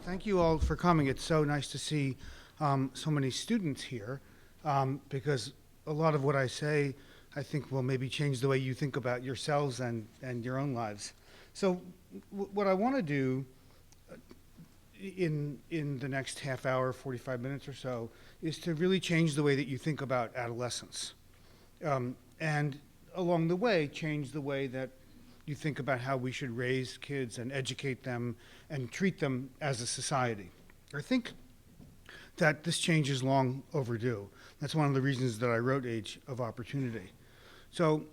Thank you all for coming. It's so nice to see so many students here because a lot of what I say, I think, will maybe change the way you think about yourselves and your own lives. So what I want to do in the next half hour, 45 minutes or so, is to really change the way that you think about adolescence. And along the way, change the way that you think about how we should raise kids and educate them and treat them as a society. I think that this change is long overdue. That's one of the reasons that I wrote Age of Opportunity. So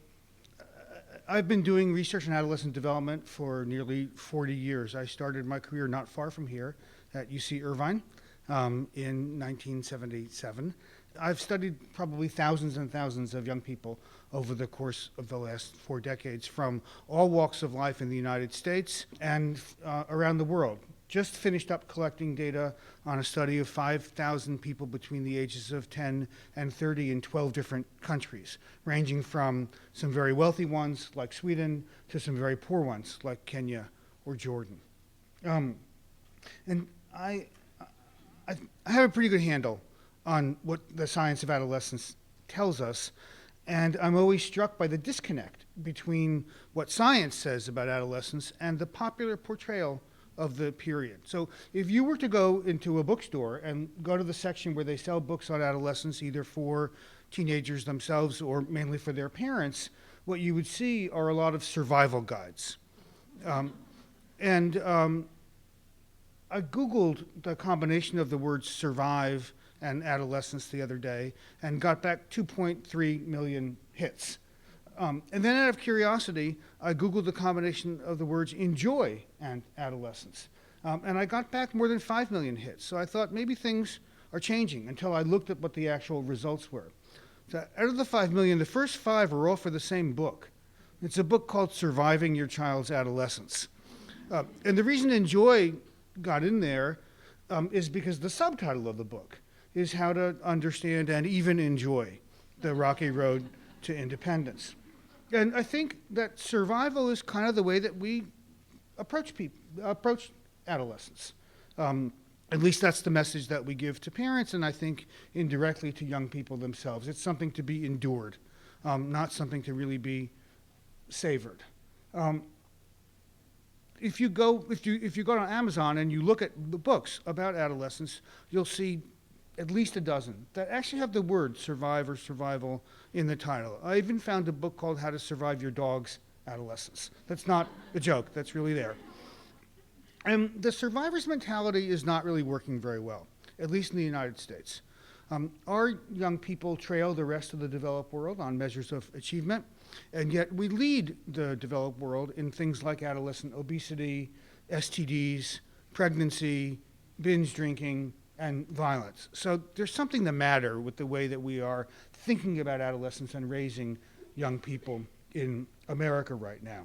I've been doing research in adolescent development for nearly 40 years. I started my career not far from here at UC Irvine in 1977. I've studied probably thousands and thousands of young people over the course of the last 4 decades from all walks of life in the United States and around the world. Just finished up collecting data on a study of 5,000 people between the ages of 10 and 30 in 12 different countries, ranging from some very wealthy ones like Sweden to some very poor ones like Kenya or Jordan. And I have a pretty good handle on what the science of adolescence tells us, and I'm always struck by the disconnect between what science says about adolescence and the popular portrayal of the period. So if you were to go into a bookstore and go to the section where they sell books on adolescence, either for teenagers themselves or mainly for their parents, what you would see are a lot of survival guides. I Googled the combination of the words survive and adolescence the other day and got back 2.3 million hits. And then out of curiosity, I Googled the combination of the words enjoy and adolescence. And I got back more than 5 million hits. So I thought maybe things are changing until I looked at what the actual results were. So out of the 5 million, the first 5 are all for the same book. It's a book called Surviving Your Child's Adolescence. And the reason enjoy got in there is because the subtitle of the book is how to understand and even enjoy the rocky road to independence. And I think that survival is kind of the way that we approach adolescence. At least that's the message that we give to parents, and I think indirectly to young people themselves. It's something to be endured, not something to really be savored. If you go to Amazon and you look at the books about adolescence, you'll see at least a dozen that actually have the word survive or survival in the title. I even found a book called How to Survive Your Dog's Adolescence. That's not a joke, that's really there. And the survivor's mentality is not really working very well, at least in the United States. Our young people trail the rest of the developed world on measures of achievement, and yet we lead the developed world in things like adolescent obesity, STDs, pregnancy, binge drinking, and violence. So there's something the matter with the way that we are thinking about adolescence and raising young people in America right now.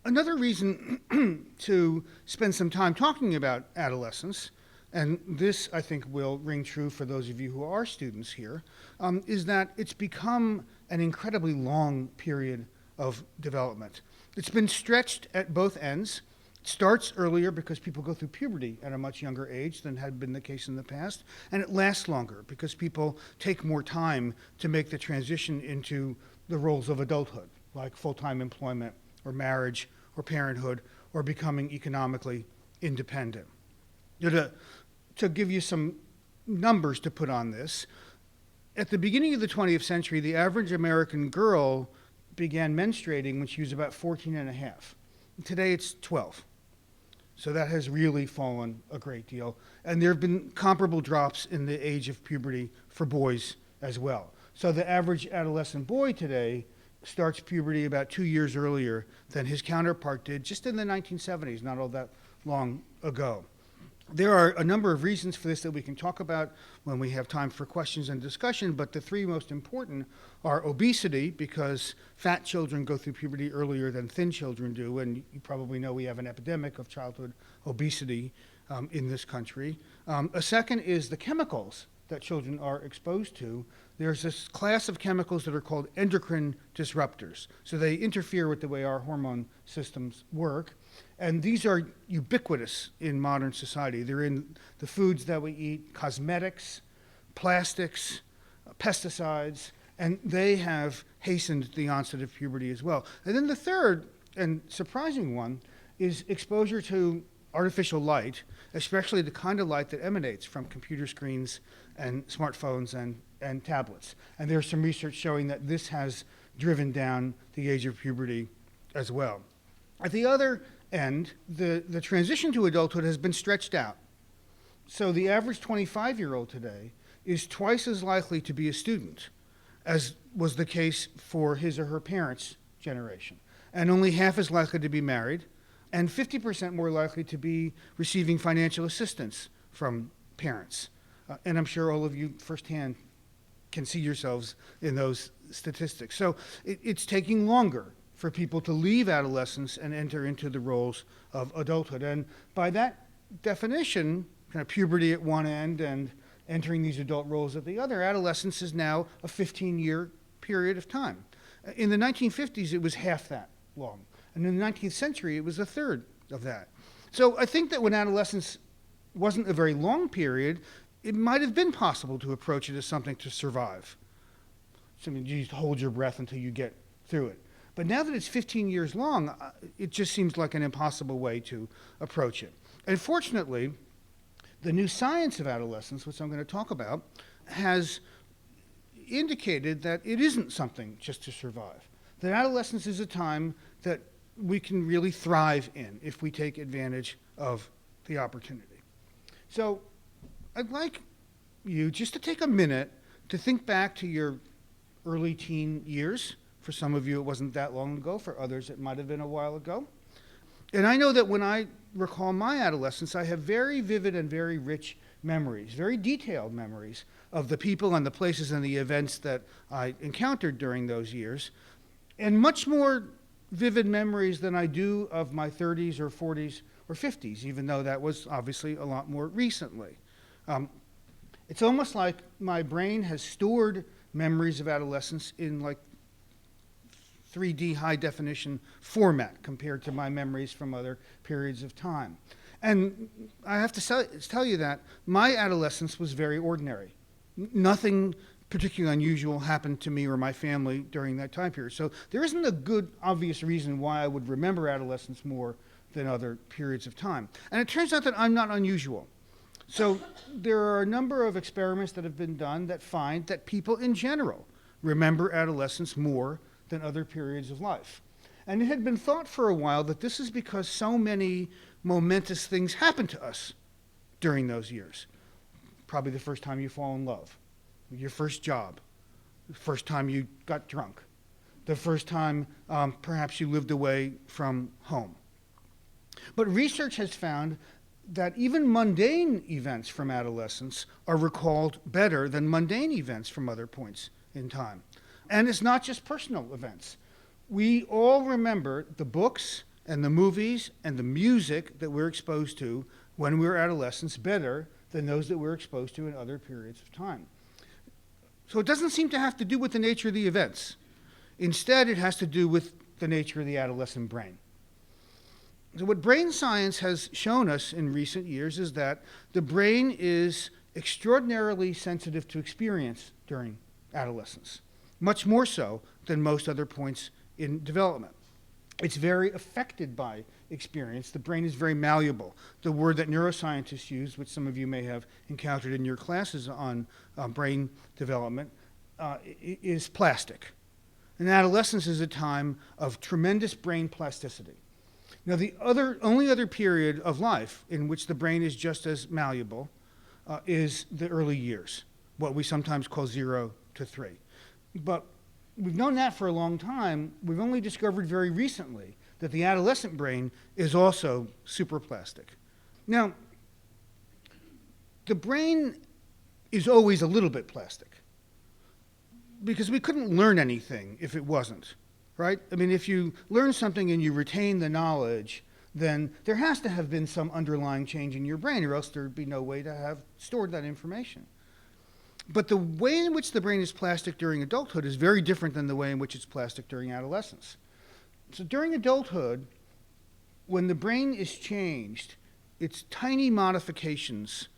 Another reason to spend some time talking about adolescence, and this I think will ring true for those of you who are students here, is that it's become an incredibly long period of development. It's been stretched at both ends. It starts earlier because people go through puberty at a much younger age than had been the case in the past, and it lasts longer because people take more time to make the transition into the roles of adulthood, like full-time employment or marriage or parenthood or becoming economically independent. To give you some numbers to put on this, at the beginning of the 20th century, the average American girl began menstruating when she was about 14 and a half. Today it's 12. So that has really fallen a great deal. And there have been comparable drops in the age of puberty for boys as well. So the average adolescent boy today starts puberty about 2 years earlier than his counterpart did just in the 1970s, not all that long ago. There are a number of reasons for this that we can talk about when we have time for questions and discussion, but the 3 most important are obesity, because fat children go through puberty earlier than thin children do, and you probably know we have an epidemic of childhood obesity in this country. A second is the chemicals that children are exposed to, there's this class of chemicals that are called endocrine disruptors. So they interfere with the way our hormone systems work. And these are ubiquitous in modern society. They're in the foods that we eat, cosmetics, plastics, pesticides, and they have hastened the onset of puberty as well. And then the third and surprising one is exposure to artificial light, especially the kind of light that emanates from computer screens and smartphones and tablets. And there's some research showing that this has driven down the age of puberty as well. At the other end, the transition to adulthood has been stretched out. So the average 25-year-old today is twice as likely to be a student as was the case for his or her parents' generation, and only half as likely to be married, and 50% more likely to be receiving financial assistance from parents. And I'm sure all of you firsthand can see yourselves in those statistics. So it's taking longer for people to leave adolescence and enter into the roles of adulthood. And by that definition, kind of puberty at one end and entering these adult roles at the other, adolescence is now a 15-year period of time. In the 1950s, it was half that long. And in the 19th century, it was a third of that. So I think that when adolescence wasn't a very long period, it might have been possible to approach it as something to survive. So I mean, you just hold your breath until you get through it. But now that it's 15 years long, it just seems like an impossible way to approach it. And fortunately, the new science of adolescence, which I'm going to talk about, has indicated that it isn't something just to survive. That adolescence is a time that we can really thrive in if we take advantage of the opportunity. So I'd like you just to take a minute to think back to your early teen years. For some of you, it wasn't that long ago. For others, it might have been a while ago. And I know that when I recall my adolescence, I have very vivid and very rich memories, very detailed memories of the people and the places and the events that I encountered during those years, and much more vivid memories than I do of my 30s or 40s or 50s, even though that was obviously a lot more recently. It's almost like my brain has stored memories of adolescence in like 3D high definition format compared to my memories from other periods of time. And I have to tell you that my adolescence was very ordinary. Nothing particularly unusual happened to me or my family during that time period. So there isn't a good, obvious reason why I would remember adolescence more than other periods of time. And it turns out that I'm not unusual. So there are a number of experiments that have been done that find that people in general remember adolescence more than other periods of life. And it had been thought for a while that this is because so many momentous things happen to us during those years. Probably the first time you fall in love, your first job, the first time you got drunk, the first time perhaps you lived away from home. But research has found that even mundane events from adolescence are recalled better than mundane events from other points in time. And it's not just personal events. We all remember the books and the movies and the music that we're exposed to when we were adolescents better than those that we're exposed to in other periods of time. So it doesn't seem to have to do with the nature of the events. Instead, it has to do with the nature of the adolescent brain. So what brain science has shown us in recent years is that the brain is extraordinarily sensitive to experience during adolescence, much more so than most other points in development. It's very affected by experience. The brain is very malleable. The word that neuroscientists use, which some of you may have encountered in your classes on brain development, is plastic. And adolescence is a time of tremendous brain plasticity. Now, the only other period of life in which the brain is just as malleable is the early years, what we sometimes call 0 to 3. But we've known that for a long time. We've only discovered very recently that the adolescent brain is also superplastic. Now, the brain is always a little bit plastic because we couldn't learn anything if it wasn't, right? I mean, if you learn something and you retain the knowledge, then there has to have been some underlying change in your brain, or else there'd be no way to have stored that information. But the way in which the brain is plastic during adulthood is very different than the way in which it's plastic during adolescence. So during adulthood, when the brain is changed, it's tiny modifications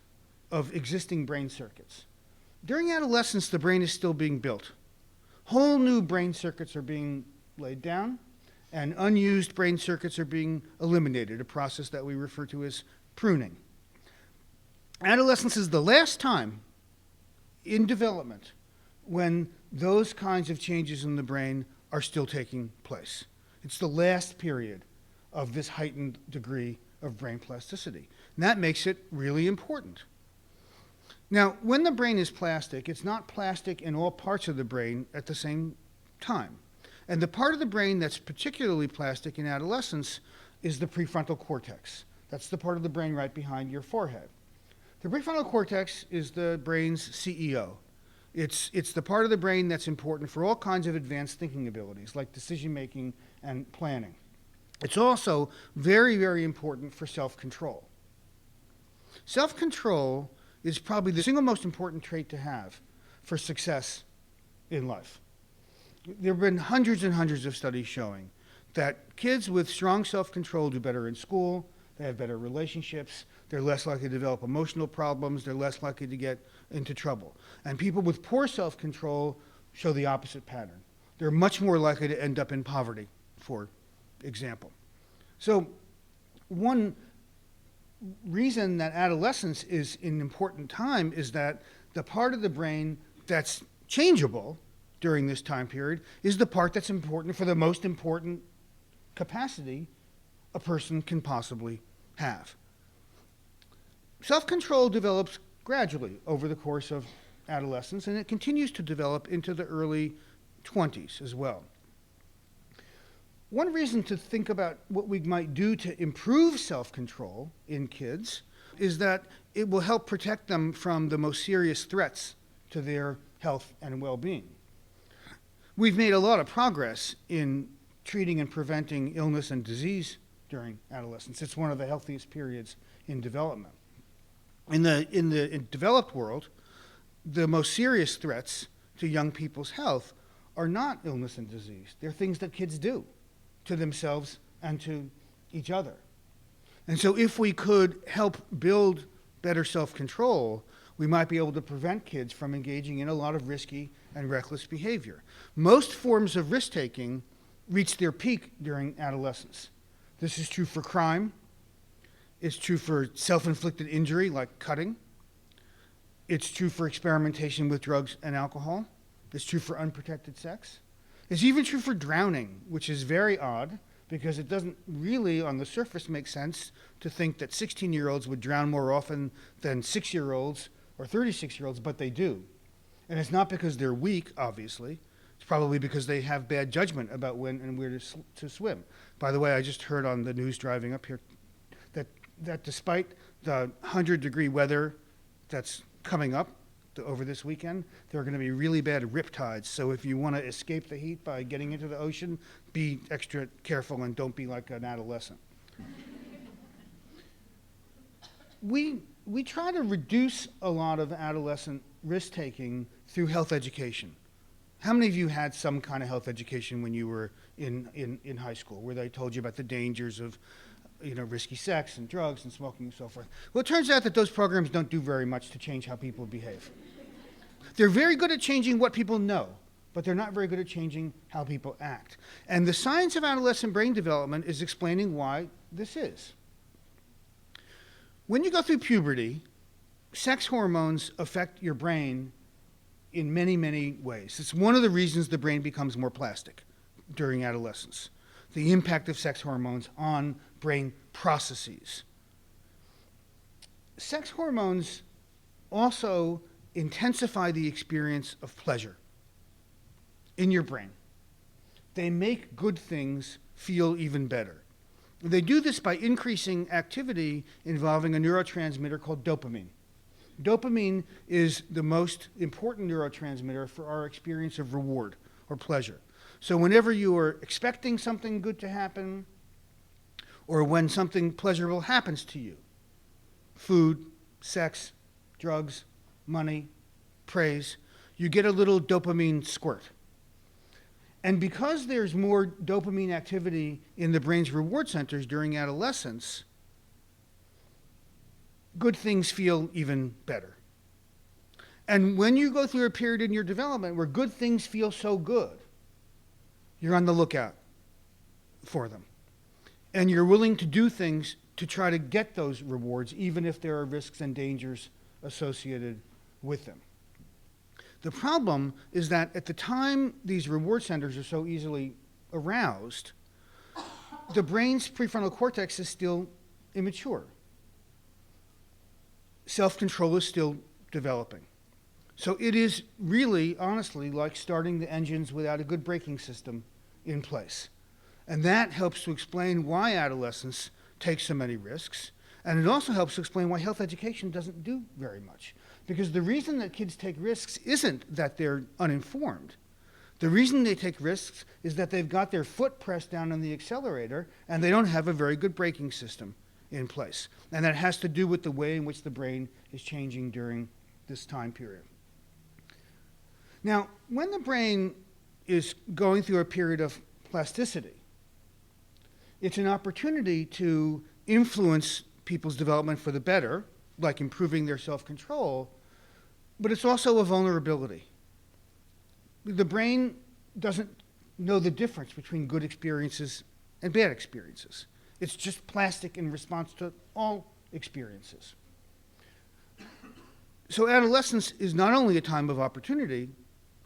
of existing brain circuits. During adolescence, the brain is still being built. Whole new brain circuits are being laid down, and unused brain circuits are being eliminated, a process that we refer to as pruning. Adolescence is the last time in development when those kinds of changes in the brain are still taking place. It's the last period of this heightened degree of brain plasticity. And that makes it really important. Now, when the brain is plastic, it's not plastic in all parts of the brain at the same time. And the part of the brain that's particularly plastic in adolescence is the prefrontal cortex. That's the part of the brain right behind your forehead. The prefrontal cortex is the brain's CEO. It's the part of the brain that's important for all kinds of advanced thinking abilities, like decision-making and planning. It's also very, very important for self-control. Self-control is probably the single most important trait to have for success in life. There have been hundreds and hundreds of studies showing that kids with strong self-control do better in school, they have better relationships, they're less likely to develop emotional problems, they're less likely to get into trouble. And people with poor self-control show the opposite pattern. They're much more likely to end up in poverty, for example. So one reason that adolescence is an important time is that the part of the brain that's changeable during this time period is the part that's important for the most important capacity a person can possibly have. Self-control develops gradually over the course of adolescence, and it continues to develop into the early 20s as well. One reason to think about what we might do to improve self-control in kids is that it will help protect them from the most serious threats to their health and well-being. We've made a lot of progress in treating and preventing illness and disease during adolescence. It's one of the healthiest periods in development. In the developed world, the most serious threats to young people's health are not illness and disease. They're things that kids do to themselves and to each other. And so if we could help build better self-control, we might be able to prevent kids from engaging in a lot of risky and reckless behavior. Most forms of risk-taking reach their peak during adolescence. This is true for crime. It's true for self-inflicted injury, like cutting. It's true for experimentation with drugs and alcohol. It's true for unprotected sex. It's even true for drowning, which is very odd because it doesn't really, on the surface, make sense to think that 16-year-olds would drown more often than 6-year-olds or 36-year-olds, but they do. And it's not because they're weak, obviously. It's probably because they have bad judgment about when and where to swim. By the way, I just heard on the news driving up here that despite the 100-degree weather that's coming up over this weekend, there are going to be really bad riptides. So if you want to escape the heat by getting into the ocean, be extra careful and don't be like an adolescent. We try to reduce a lot of adolescent risk-taking through health education. How many of you had some kind of health education when you were in high school, where they told you about the dangers of risky sex and drugs and smoking and so forth? Well, it turns out that those programs don't do very much to change how people behave. They're very good at changing what people know, but they're not very good at changing how people act. And the science of adolescent brain development is explaining why this is. When you go through puberty, sex hormones affect your brain in many, many ways. It's one of the reasons the brain becomes more plastic during adolescence, the impact of sex hormones on brain processes. Sex hormones also intensify the experience of pleasure in your brain. They make good things feel even better. They do this by increasing activity involving a neurotransmitter called dopamine. Dopamine is the most important neurotransmitter for our experience of reward or pleasure. So whenever you are expecting something good to happen, or when something pleasurable happens to you, food, sex, drugs, money, praise, you get a little dopamine squirt. And because there's more dopamine activity in the brain's reward centers during adolescence, good things feel even better. And when you go through a period in your development where good things feel so good, you're on the lookout for them. And you're willing to do things to try to get those rewards, even if there are risks and dangers associated with them. The problem is that at the time these reward centers are so easily aroused, the brain's prefrontal cortex is still immature. Self-control is still developing. So it is really, honestly, like starting the engines without a good braking system in place. And that helps to explain why adolescents take so many risks. And it also helps to explain why health education doesn't do very much. Because the reason that kids take risks isn't that they're uninformed. The reason they take risks is that they've got their foot pressed down on the accelerator and they don't have a very good braking system in place. And that has to do with the way in which the brain is changing during this time period. Now, when the brain is going through a period of plasticity, it's an opportunity to influence people's development for the better, like improving their self-control, but it's also a vulnerability. The brain doesn't know the difference between good experiences and bad experiences. It's just plastic in response to all experiences. So adolescence is not only a time of opportunity,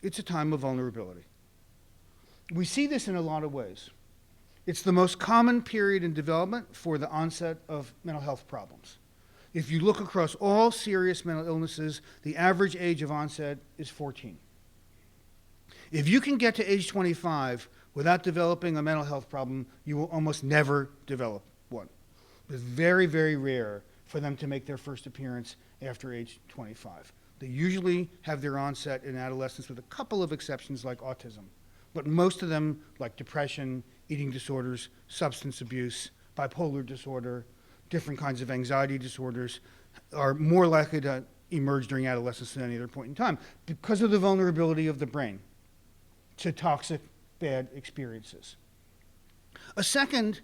it's a time of vulnerability. We see this in a lot of ways. It's the most common period in development for the onset of mental health problems. If you look across all serious mental illnesses, the average age of onset is 14. If you can get to age 25 without developing a mental health problem, you will almost never develop one. It's very, very rare for them to make their first appearance after age 25. They usually have their onset in adolescence with a couple of exceptions like autism. But most of them, like depression, eating disorders, substance abuse, bipolar disorder, different kinds of anxiety disorders, are more likely to emerge during adolescence than any other point in time because of the vulnerability of the brain to toxic, bad experiences. A second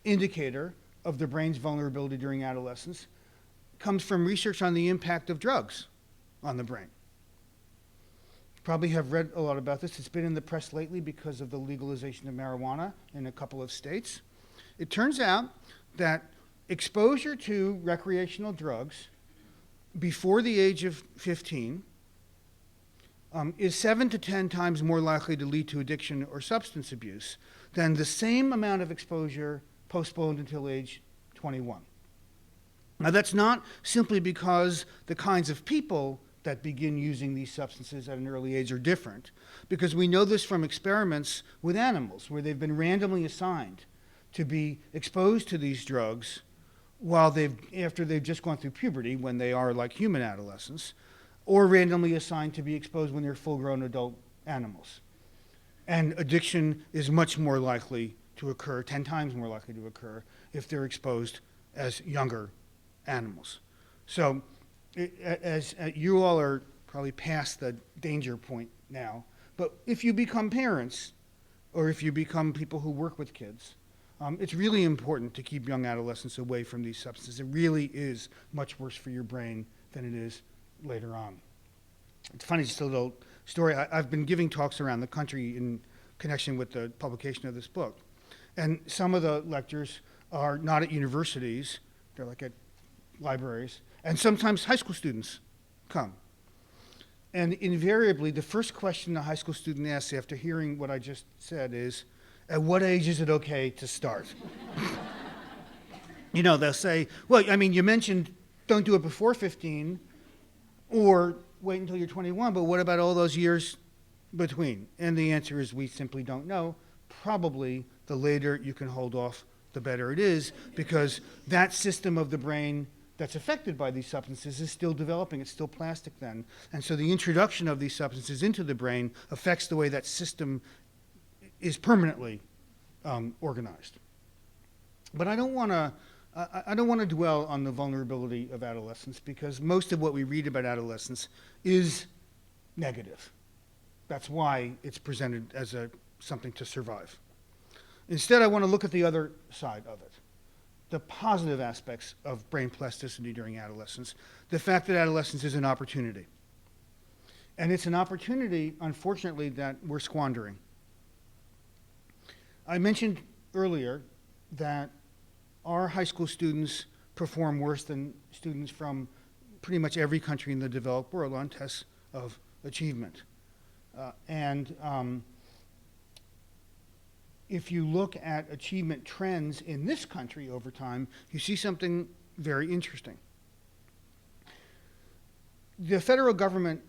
indicator of the brain's vulnerability during adolescence comes from research on the impact of drugs on the brain. You probably have read a lot about this. It's been in the press lately because of the legalization of marijuana in a couple of states. It turns out that exposure to recreational drugs before the age of 15 is 7 to 10 times more likely to lead to addiction or substance abuse than the same amount of exposure postponed until age 21. Now, that's not simply because the kinds of people that begin using these substances at an early age are different, because we know this from experiments with animals where they've been randomly assigned to be exposed to these drugs after they've just gone through puberty, when they are like human adolescents, or randomly assigned to be exposed when they're full-grown adult animals. And addiction is much more likely to occur, 10 times more likely to occur, if they're exposed as younger animals. So as you all are probably past the danger point now, but if you become parents, or if you become people who work with kids, it's really important to keep young adolescents away from these substances. It really is much worse for your brain than it is later on. It's funny, just a little story. I've been giving talks around the country in connection with the publication of this book. And some of the lectures are not at universities, they're like at libraries. And sometimes high school students come. And invariably, the first question a high school student asks after hearing what I just said is, at what age is it okay to start? You know, they'll say, well, I mean, you mentioned don't do it before 15 or wait until you're 21, but what about all those years between? And the answer is we simply don't know. Probably the later you can hold off, the better it is, because that system of the brain that's affected by these substances is still developing. It's still plastic then. And so the introduction of these substances into the brain affects the way that system is permanently organized. But I don't want to I don't want to dwell on the vulnerability of adolescence because most of what we read about adolescence is negative. That's why it's presented as something to survive. Instead, I want to look at the other side of it, the positive aspects of brain plasticity during adolescence, the fact that adolescence is an opportunity. And it's an opportunity, unfortunately, that we're squandering. I mentioned earlier that our high school students perform worse than students from pretty much every country in the developed world on tests of achievement. If you look at achievement trends in this country over time, you see something very interesting. The federal government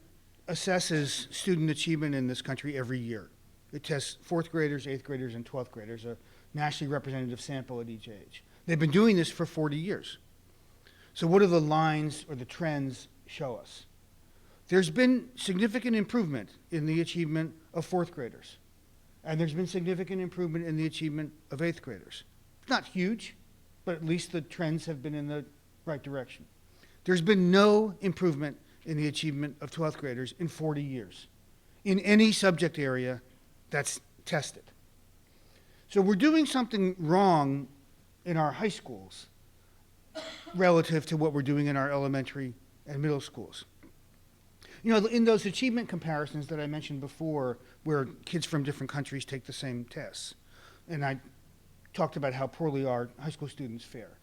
assesses student achievement in this country every year. It tests fourth graders, eighth graders, and 12th graders, a nationally representative sample at each age. They've been doing this for 40 years. So what do the lines or the trends show us? There's been significant improvement in the achievement of fourth graders. And there's been significant improvement in the achievement of eighth graders. It's not huge, but at least the trends have been in the right direction. There's been no improvement in the achievement of 12th graders in 40 years in any subject area that's tested. So we're doing something wrong in our high schools relative to what we're doing in our elementary and middle schools. You know, in those achievement comparisons that I mentioned before, where kids from different countries take the same tests, and I talked about how poorly our high school students fare.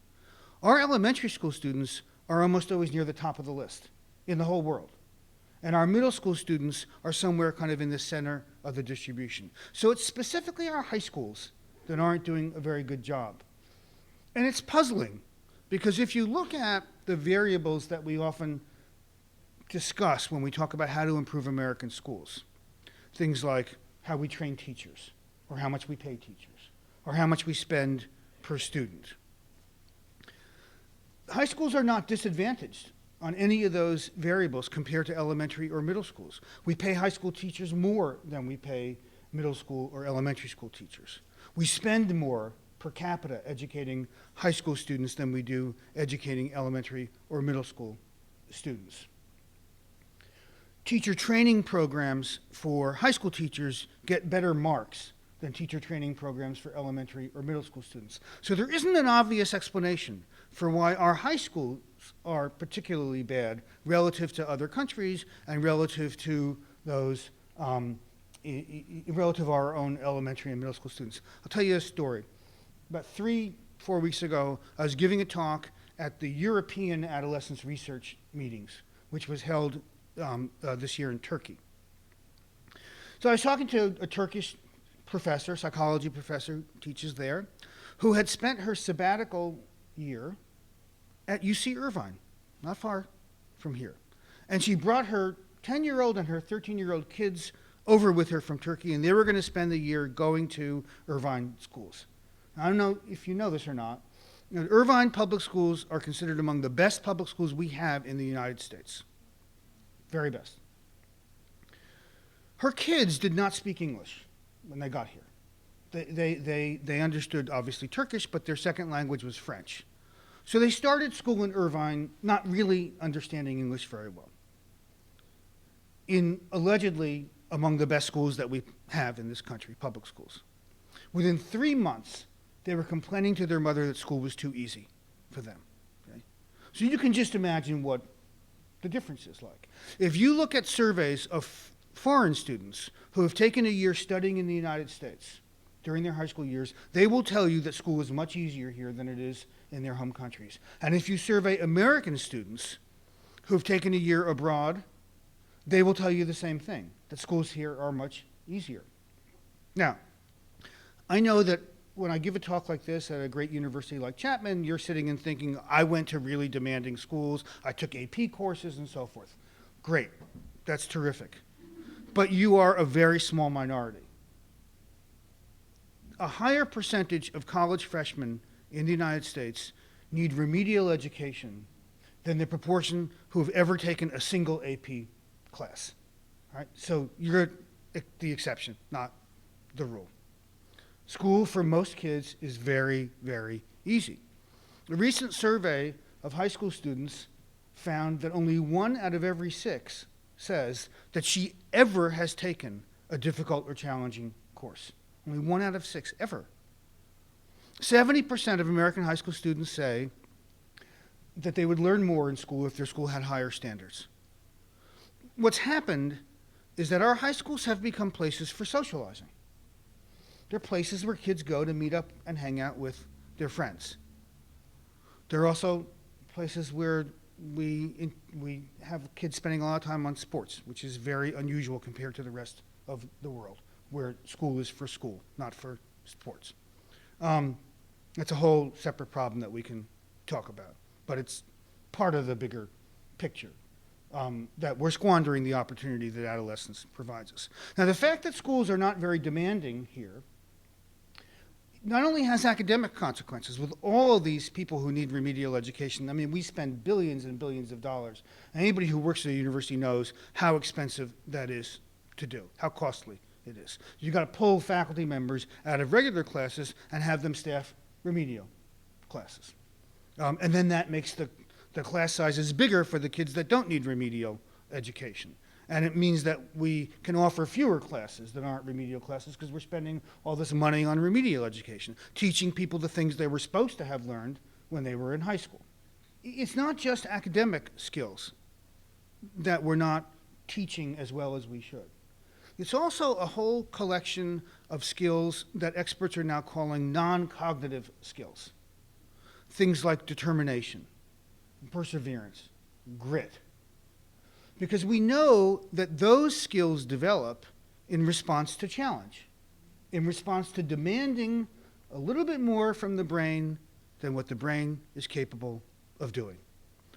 Our elementary school students are almost always near the top of the list in the whole world. And our middle school students are somewhere kind of in the center of the distribution. So it's specifically our high schools that aren't doing a very good job. And it's puzzling, because if you look at the variables that we often discuss when we talk about how to improve American schools, things like how we train teachers, or how much we pay teachers, or how much we spend per student. High schools are not disadvantaged on any of those variables compared to elementary or middle schools. We pay high school teachers more than we pay middle school or elementary school teachers. We spend more per capita educating high school students than we do educating elementary or middle school students. Teacher training programs for high school teachers get better marks than teacher training programs for elementary or middle school students. So there isn't an obvious explanation for why our high schools are particularly bad relative to other countries and relative to those, relative to our own elementary and middle school students. I'll tell you a story. About 3-4 weeks ago, I was giving a talk at the European Adolescence Research Meetings, which was held this year in Turkey. So I was talking to a Turkish professor, psychology professor, who teaches there, who had spent her sabbatical year at UC Irvine, not far from here. And she brought her 10-year-old and her 13-year-old kids over with her from Turkey, and they were going to spend the year going to Irvine schools. Now, I don't know if you know this or not. You know, Irvine public schools are considered among the best public schools we have in the United States. Very best. Her kids did not speak English when they got here. They understood, obviously, Turkish, but their second language was French. So they started school in Irvine not really understanding English very well. In allegedly among the best schools that we have in this country, public schools. Within 3 months, they were complaining to their mother that school was too easy for them. Okay? So you can just imagine what the difference is like. If you look at surveys of foreign students who have taken a year studying in the United States during their high school years, they will tell you that school is much easier here than it is in their home countries. And if you survey American students who have taken a year abroad, they will tell you the same thing, that schools here are much easier. Now, I know that when I give a talk like this at a great university like Chapman, you're sitting and thinking, I went to really demanding schools, I took AP courses and so forth. Great, that's terrific. But you are a very small minority. A higher percentage of college freshmen in the United States need remedial education than the proportion who have ever taken a single AP class. All right? So you're the exception, not the rule. School for most kids is very, very easy. A recent survey of high school students found that only 1 out of every 6 says that she ever has taken a difficult or challenging course. Only 1 out of 6, ever. 70% of American high school students say that they would learn more in school if their school had higher standards. What's happened is that our high schools have become places for socializing. They're places where kids go to meet up and hang out with their friends. They're also places where we have kids spending a lot of time on sports, which is very unusual compared to the rest of the world, where school is for school, not for sports. That's a whole separate problem that we can talk about, but it's part of the bigger picture, that we're squandering the opportunity that adolescence provides us. Now, the fact that schools are not very demanding here not only has academic consequences with all of these people who need remedial education. I mean, we spend billions and billions of dollars. And anybody who works at a university knows how expensive that is to do, how costly it is. You've got to pull faculty members out of regular classes and have them staff remedial classes. And then that makes the class sizes bigger for the kids that don't need remedial education. And it means that we can offer fewer classes that aren't remedial classes because we're spending all this money on remedial education, teaching people the things they were supposed to have learned when they were in high school. It's not just academic skills that we're not teaching as well as we should. It's also a whole collection of skills that experts are now calling non-cognitive skills. Things like determination, perseverance, grit. Because we know that those skills develop in response to challenge, in response to demanding a little bit more from the brain than what the brain is capable of doing.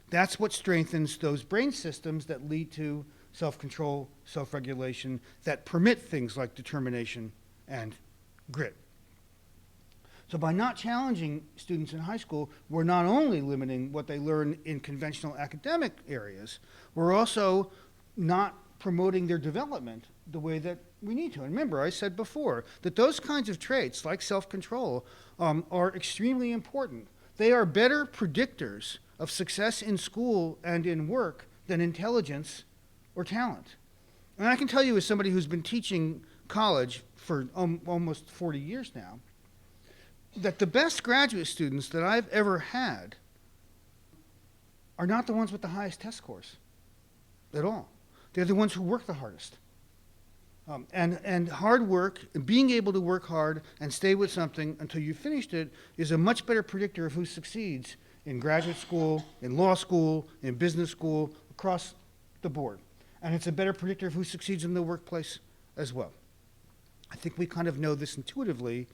That's what strengthens those brain systems that lead to self-control, self-regulation, that permit things like determination and grit. So by not challenging students in high school, we're not only limiting what they learn in conventional academic areas, we're also not promoting their development the way that we need to. And remember, I said before that those kinds of traits, like self-control, are extremely important. They are better predictors of success in school and in work than intelligence or talent. And I can tell you, as somebody who's been teaching college for almost 40 years now, that the best graduate students that I've ever had are not the ones with the highest test scores at all. They're the ones who work the hardest. And hard work, being able to work hard and stay with something until you finished it, is a much better predictor of who succeeds in graduate school, in law school, in business school, across the board. And it's a better predictor of who succeeds in the workplace as well. I think we kind of know this intuitively,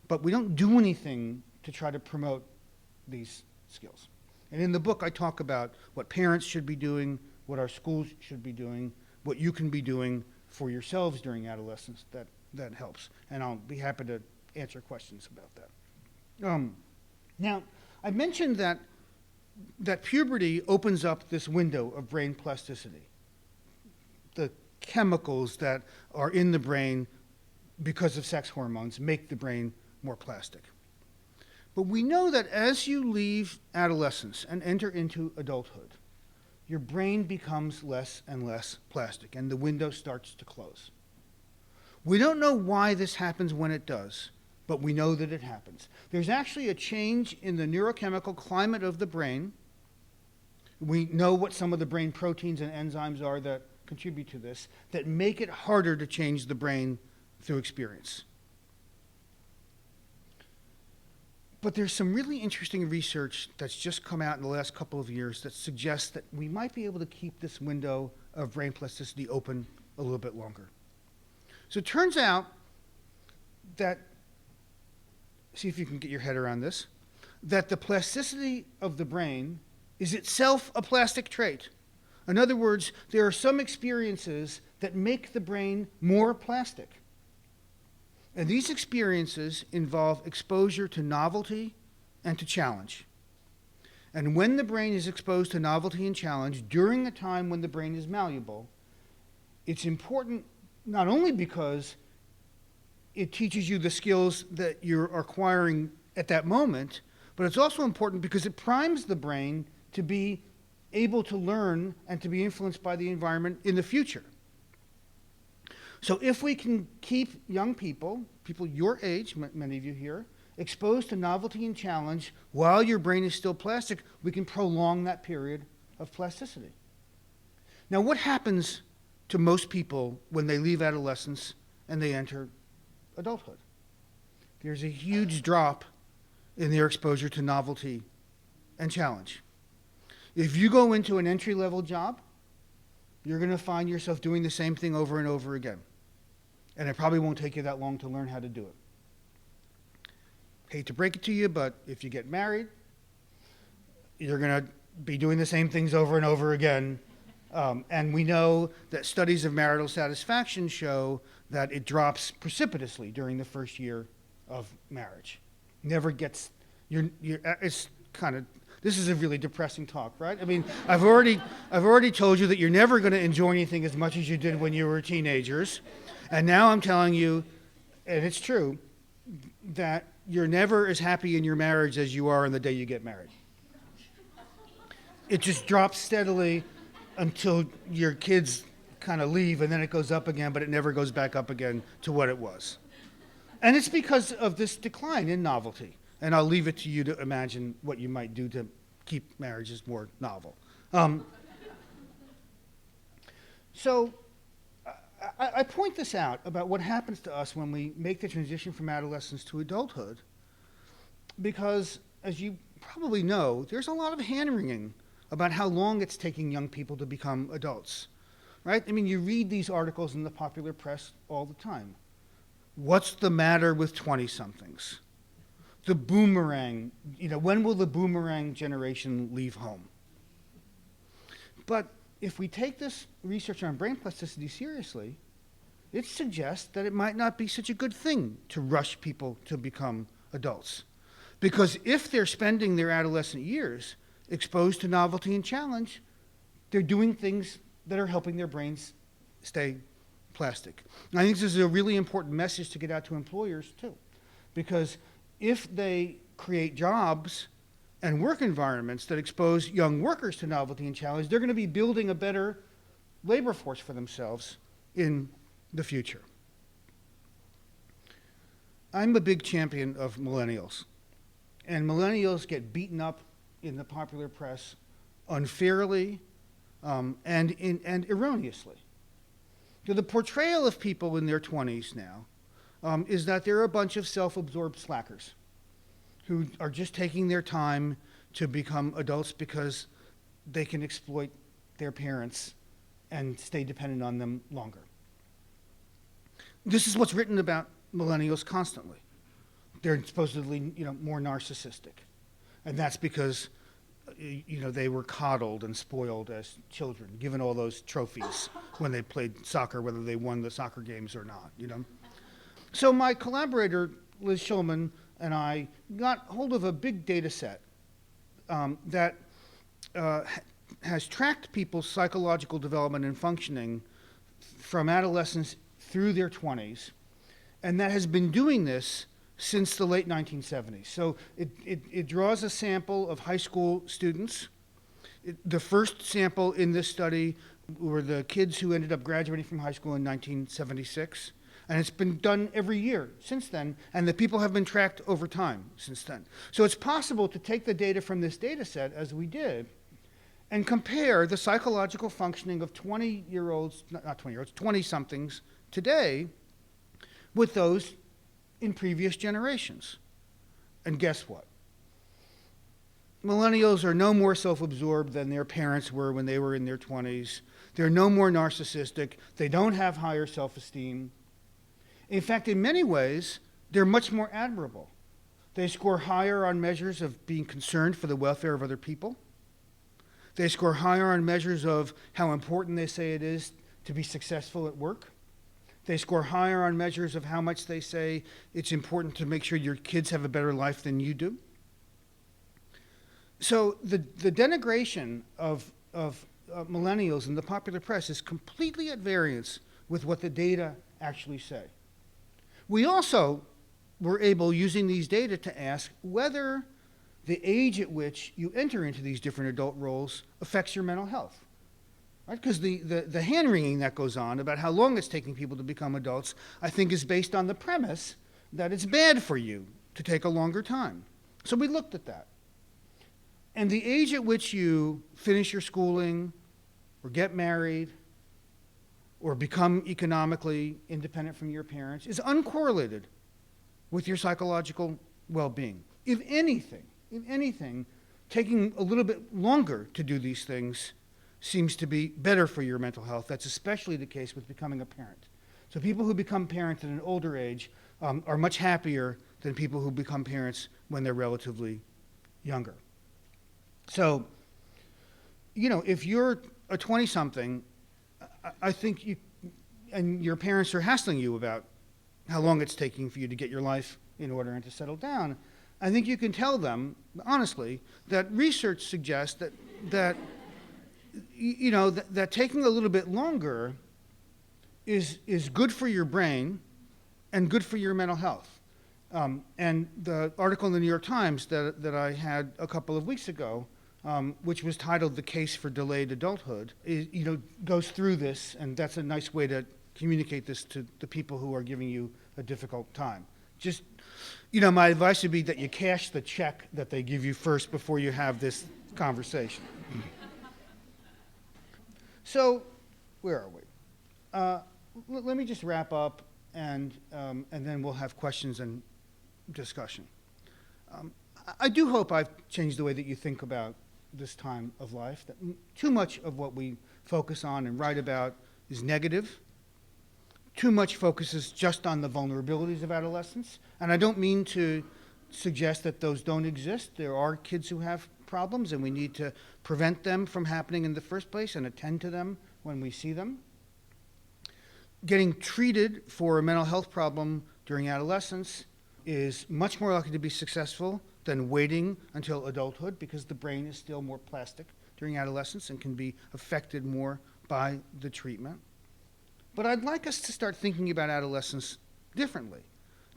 but we don't do anything to try to promote these skills. And in the book, I talk about what parents should be doing, what our schools should be doing, what you can be doing for yourselves during adolescence that helps. And I'll be happy to answer questions about that. Now, I mentioned that puberty opens up this window of brain plasticity, the chemicals that are in the brain because of sex hormones make the brain more plastic. But we know that as you leave adolescence and enter into adulthood, your brain becomes less and less plastic, and the window starts to close. We don't know why this happens when it does, but we know that it happens. There's actually a change in the neurochemical climate of the brain. We know what some of the brain proteins and enzymes are that contribute to this, that make it harder to change the brain through experience. But there's some really interesting research that's just come out in the last couple of years that suggests that we might be able to keep this window of brain plasticity open a little bit longer. So it turns out that, see if you can get your head around this, that the plasticity of the brain is itself a plastic trait. In other words, there are some experiences that make the brain more plastic. And these experiences involve exposure to novelty and to challenge. And when the brain is exposed to novelty and challenge during a time when the brain is malleable, it's important not only because it teaches you the skills that you're acquiring at that moment, but it's also important because it primes the brain to be able to learn and to be influenced by the environment in the future. So if we can keep young people, people your age, many of you here, exposed to novelty and challenge while your brain is still plastic, we can prolong that period of plasticity. Now, what happens to most people when they leave adolescence and they enter adulthood? There's a huge drop in their exposure to novelty and challenge. If you go into an entry-level job, you're going to find yourself doing the same thing over and over again. And it probably won't take you that long to learn how to do it. Hate to break it to you, but if you get married, you're going to be doing the same things over and over again. And we know that studies of marital satisfaction show that it drops precipitously during the first year of marriage. Never gets, it's kind of, this is a really depressing talk, right? I mean, I've already told you that you're never going to enjoy anything as much as you did when you were teenagers. And now I'm telling you, and it's true, that you're never as happy in your marriage as you are on the day you get married. It just drops steadily until your kids kind of leave, and then it goes up again, but it never goes back up again to what it was. And it's because of this decline in novelty. And I'll leave it to you to imagine what you might do to keep marriages more novel. So I point this out about what happens to us when we make the transition from adolescence to adulthood, because, as you probably know, there's a lot of hand-wringing about how long it's taking young people to become adults, right? I mean, you read these articles in the popular press all the time. What's the matter with 20-somethings? The boomerang, when will the boomerang generation leave home? But if we take this research on brain plasticity seriously, it suggests that it might not be such a good thing to rush people to become adults. Because if they're spending their adolescent years exposed to novelty and challenge, they're doing things that are helping their brains stay plastic. And I think this is a really important message to get out to employers too, because if they create jobs and work environments that expose young workers to novelty and challenge, they're going to be building a better labor force for themselves in the future. I'm a big champion of millennials, and millennials get beaten up in the popular press unfairly and erroneously. So the portrayal of people in their 20s now is that they're a bunch of self-absorbed slackers who are just taking their time to become adults because they can exploit their parents and stay dependent on them longer. This is what's written about millennials constantly. They're supposedly, more narcissistic. And that's because, they were coddled and spoiled as children, given all those trophies when they played soccer, whether they won the soccer games or not, So my collaborator, Liz Schulman, and I got hold of a big data set that has tracked people's psychological development and functioning from adolescence through their 20s, and that has been doing this since the late 1970s. So it draws a sample of high school students. The first sample in this study were the kids who ended up graduating from high school in 1976. And it's been done every year since then, and the people have been tracked over time since then. So it's possible to take the data from this data set, as we did, and compare the psychological functioning of 20-year-olds, not 20-year-olds, 20-somethings today with those in previous generations. And guess what? Millennials are no more self-absorbed than their parents were when they were in their 20s. They're no more narcissistic. They don't have higher self-esteem. In fact, in many ways, they're much more admirable. They score higher on measures of being concerned for the welfare of other people. They score higher on measures of how important they say it is to be successful at work. They score higher on measures of how much they say it's important to make sure your kids have a better life than you do. So the denigration of millennials in the popular press is completely at variance with what the data actually say. We also were able, using these data, to ask whether the age at which you enter into these different adult roles affects your mental health. Right? Because the hand-wringing that goes on about how long it's taking people to become adults, I think is based on the premise that it's bad for you to take a longer time. So we looked at that. And the age at which you finish your schooling, or get married, or become economically independent from your parents is uncorrelated with your psychological well-being. If anything, taking a little bit longer to do these things seems to be better for your mental health. That's especially the case with becoming a parent. So people who become parents at an older age are much happier than people who become parents when they're relatively younger. So, if you're a 20-something, I think and your parents are hassling you about how long it's taking for you to get your life in order and to settle down, I think you can tell them, honestly, that research suggests that taking a little bit longer is good for your brain and good for your mental health. And the article in the New York Times that I had a couple of weeks ago, which was titled "The Case for Delayed Adulthood," goes through this, and that's a nice way to communicate this to the people who are giving you a difficult time. Just, my advice would be that you cash the check that they give you first before you have this conversation. So, where are we? Let me just wrap up, and then we'll have questions and discussion. I do hope I've changed the way that you think about this time of life. That too much of what we focus on and write about is negative. Too much focuses just on the vulnerabilities of adolescence. And I don't mean to suggest that those don't exist. There are kids who have problems, and we need to prevent them from happening in the first place and attend to them when we see them. Getting treated for a mental health problem during adolescence is much more likely to be successful than waiting until adulthood, because the brain is still more plastic during adolescence and can be affected more by the treatment. But I'd like us to start thinking about adolescence differently,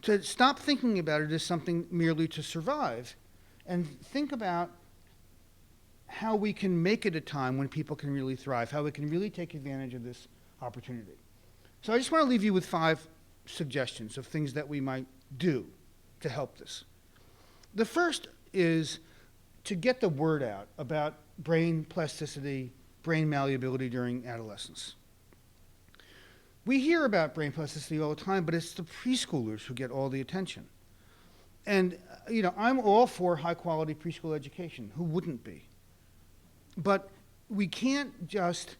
to stop thinking about it as something merely to survive, and think about how we can make it a time when people can really thrive, how we can really take advantage of this opportunity. So I just want to leave you with 5 suggestions of things that we might do to help this. The first is to get the word out about brain plasticity, brain malleability during adolescence. We hear about brain plasticity all the time, but it's the preschoolers who get all the attention. And, I'm all for high-quality preschool education. Who wouldn't be? But we can't just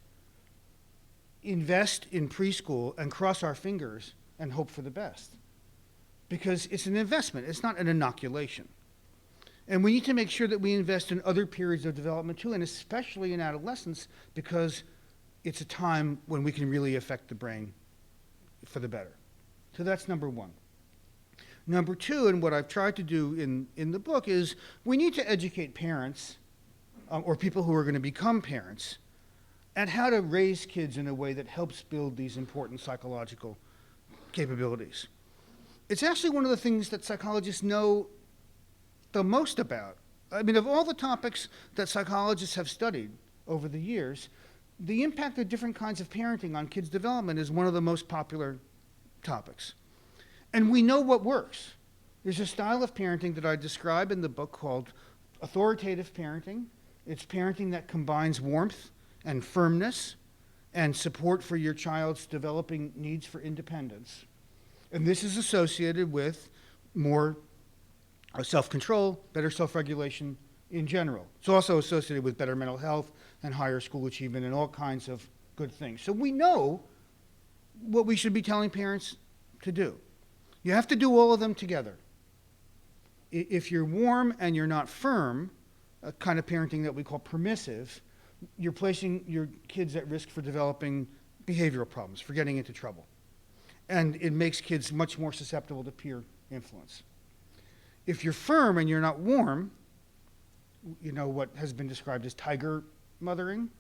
invest in preschool and cross our fingers and hope for the best, because it's an investment. It's not an inoculation. And we need to make sure that we invest in other periods of development too, and especially in adolescence, because it's a time when we can really affect the brain for the better. So that's number 1. Number 2, and what I've tried to do in the book, is we need to educate parents or people who are going to become parents at how to raise kids in a way that helps build these important psychological capabilities. It's actually one of the things that psychologists know the most about. I mean, of all the topics that psychologists have studied over the years, the impact of different kinds of parenting on kids' development is one of the most popular topics. And we know what works. There's a style of parenting that I describe in the book called authoritative parenting. It's parenting that combines warmth and firmness and support for your child's developing needs for independence. And this is associated with more self-control, better self-regulation in general. It's also associated with better mental health and higher school achievement and all kinds of good things. So we know what we should be telling parents to do. You have to do all of them together. If you're warm and you're not firm, a kind of parenting that we call permissive, you're placing your kids at risk for developing behavioral problems, for getting into trouble. And it makes kids much more susceptible to peer influence. If you're firm and you're not warm, what has been described as tiger mothering,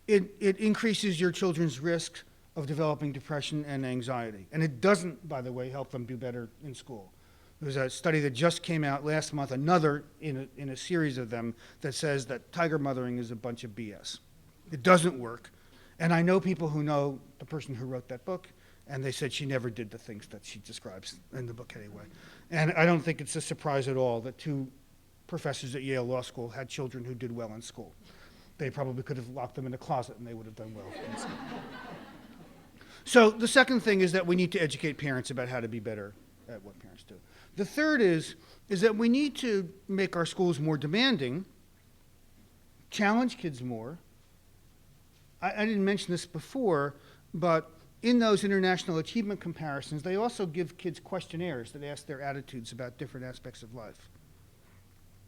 it increases your children's risk of developing depression and anxiety. And it doesn't, by the way, help them do better in school. There's a study that just came out last month, another in a series of them, that says that tiger mothering is a bunch of BS. It doesn't work. And I know people who know the person who wrote that book, and they said she never did the things that she describes in the book anyway. And I don't think it's a surprise at all that two professors at Yale Law School had children who did well in school. They probably could have locked them in a closet and they would have done well in school. So the second thing is that we need to educate parents about how to be better at what parents do. The third is that we need to make our schools more demanding, challenge kids more. I didn't mention this before, but in those international achievement comparisons, they also give kids questionnaires that ask their attitudes about different aspects of life.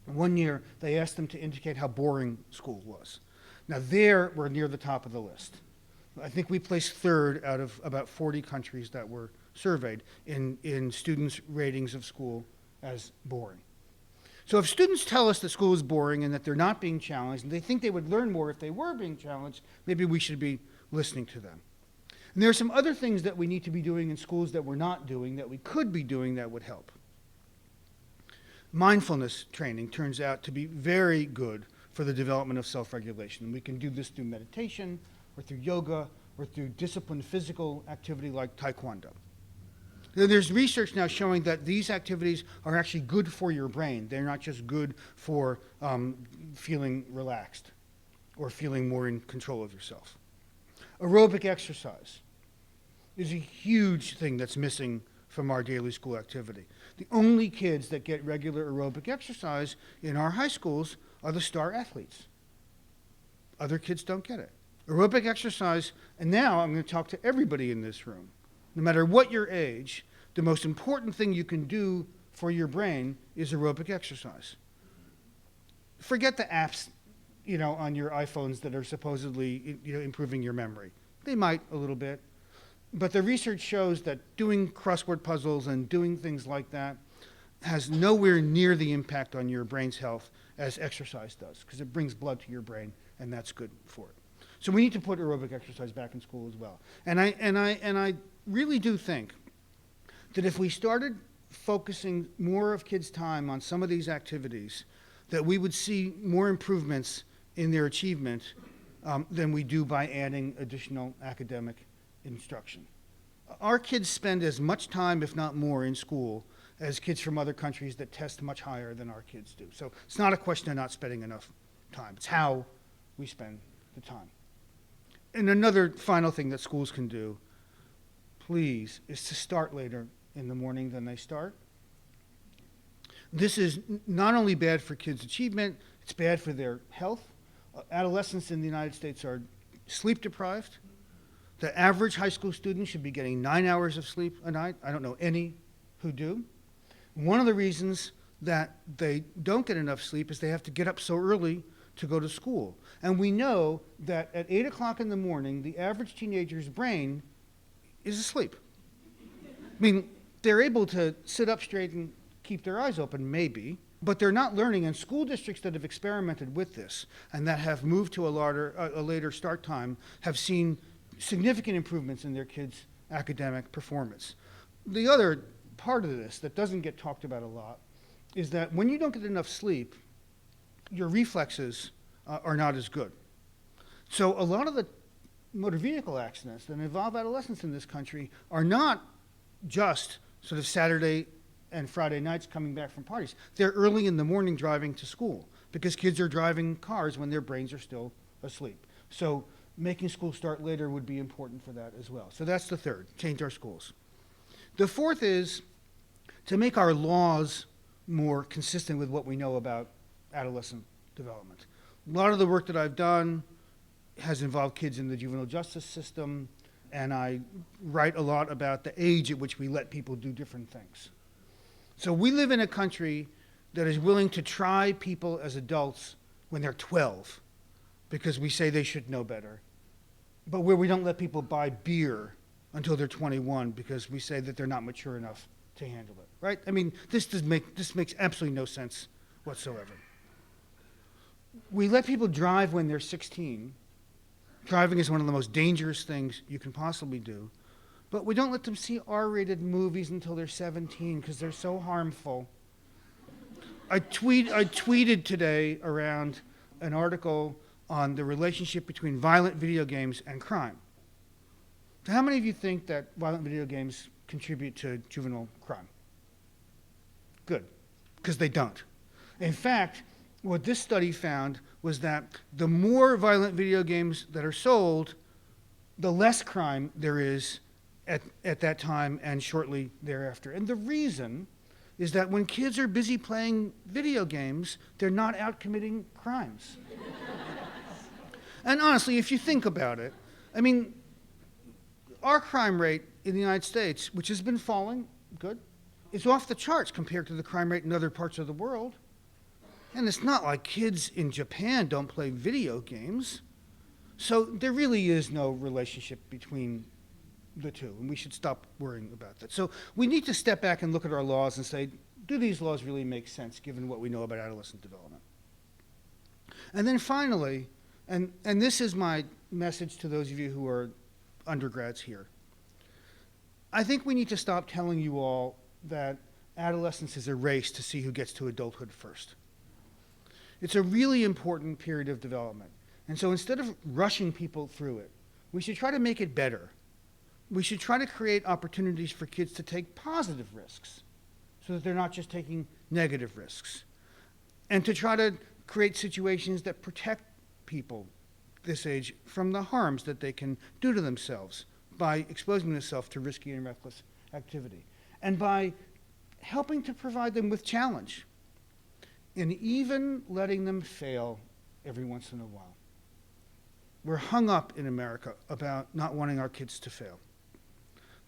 One year, they asked them to indicate how boring school was. Now there, we're near the top of the list. I think we placed third out of about 40 countries that were surveyed in students' ratings of school as boring. So if students tell us that school is boring and that they're not being challenged, and they think they would learn more if they were being challenged, maybe we should be listening to them. And there are some other things that we need to be doing in schools that we're not doing, that we could be doing, that would help. Mindfulness training turns out to be very good for the development of self-regulation. And we can do this through meditation, or through yoga, or through disciplined physical activity like taekwondo. There's research now showing that these activities are actually good for your brain. They're not just good for feeling relaxed or feeling more in control of yourself. Aerobic exercise is a huge thing that's missing from our daily school activity. The only kids that get regular aerobic exercise in our high schools are the star athletes. Other kids don't get it. Aerobic exercise, and now I'm going to talk to everybody in this room. No matter what your age, the most important thing you can do for your brain is aerobic exercise. Forget the apps, on your iPhones that are supposedly, improving your memory. They might a little bit, but the research shows that doing crossword puzzles and doing things like that has nowhere near the impact on your brain's health as exercise does, because it brings blood to your brain, and that's good for it. So we need to put aerobic exercise back in school as well. And I really do think that if we started focusing more of kids' time on some of these activities, that we would see more improvements in their achievement than we do by adding additional academic instruction. Our kids spend as much time, if not more, in school as kids from other countries that test much higher than our kids do. So it's not a question of not spending enough time. It's how we spend the time. And another final thing that schools can do, please, is to start later in the morning than they start. This is not only bad for kids' achievement, it's bad for their health. Adolescents in the United States are sleep deprived. The average high school student should be getting 9 hours of sleep a night. I don't know any who do. One of the reasons that they don't get enough sleep is they have to get up so early to go to school. And we know that at 8 o'clock in the morning, the average teenager's brain is asleep. I mean, they're able to sit up straight and keep their eyes open, maybe, but they're not learning. And school districts that have experimented with this and that have moved to a later start time have seen significant improvements in their kids' academic performance. The other part of this that doesn't get talked about a lot is that when you don't get enough sleep, your reflexes are not as good. So a lot of the motor vehicle accidents that involve adolescents in this country are not just sort of Saturday and Friday nights coming back from parties. They're early in the morning driving to school because kids are driving cars when their brains are still asleep. So making school start later would be important for that as well. So that's the third, change our schools. The fourth is to make our laws more consistent with what we know about adolescent development. A lot of the work that I've done has involved kids in the juvenile justice system, and I write a lot about the age at which we let people do different things. So we live in a country that is willing to try people as adults when they're 12 because we say they should know better, but where we don't let people buy beer until they're 21 because we say that they're not mature enough to handle it, right? I mean, this makes absolutely no sense whatsoever. We let people drive when they're 16. Driving is one of the most dangerous things you can possibly do. But we don't let them see R-rated movies until they're 17 because they're so harmful. I tweeted today around an article on the relationship between violent video games and crime. So how many of you think that violent video games contribute to juvenile crime? Good, because they don't. In fact, what this study found was that the more violent video games that are sold, the less crime there is at that time and shortly thereafter. And the reason is that when kids are busy playing video games, they're not out committing crimes. And honestly, if you think about it, I mean, our crime rate in the United States, which has been falling, good, is off the charts compared to the crime rate in other parts of the world. And it's not like kids in Japan don't play video games. So there really is no relationship between the two, and we should stop worrying about that. So we need to step back and look at our laws and say, do these laws really make sense given what we know about adolescent development? And then finally, and this is my message to those of you who are undergrads here, I think we need to stop telling you all that adolescence is a race to see who gets to adulthood first. It's a really important period of development. And so instead of rushing people through it, we should try to make it better. We should try to create opportunities for kids to take positive risks so that they're not just taking negative risks. And to try to create situations that protect people this age from the harms that they can do to themselves by exposing themselves to risky and reckless activity. And by helping to provide them with challenge and even letting them fail every once in a while. We're hung up in America about not wanting our kids to fail.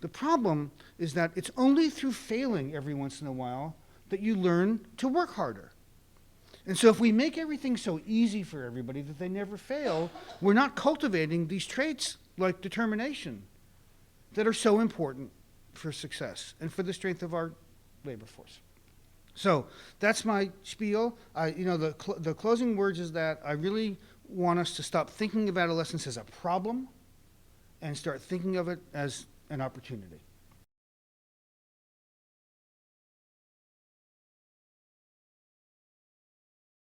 The problem is that it's only through failing every once in a while that you learn to work harder. And so if we make everything so easy for everybody that they never fail, we're not cultivating these traits like determination that are so important for success and for the strength of our labor force. So that's my spiel. The closing words is that I really want us to stop thinking of adolescence as a problem and start thinking of it as an opportunity.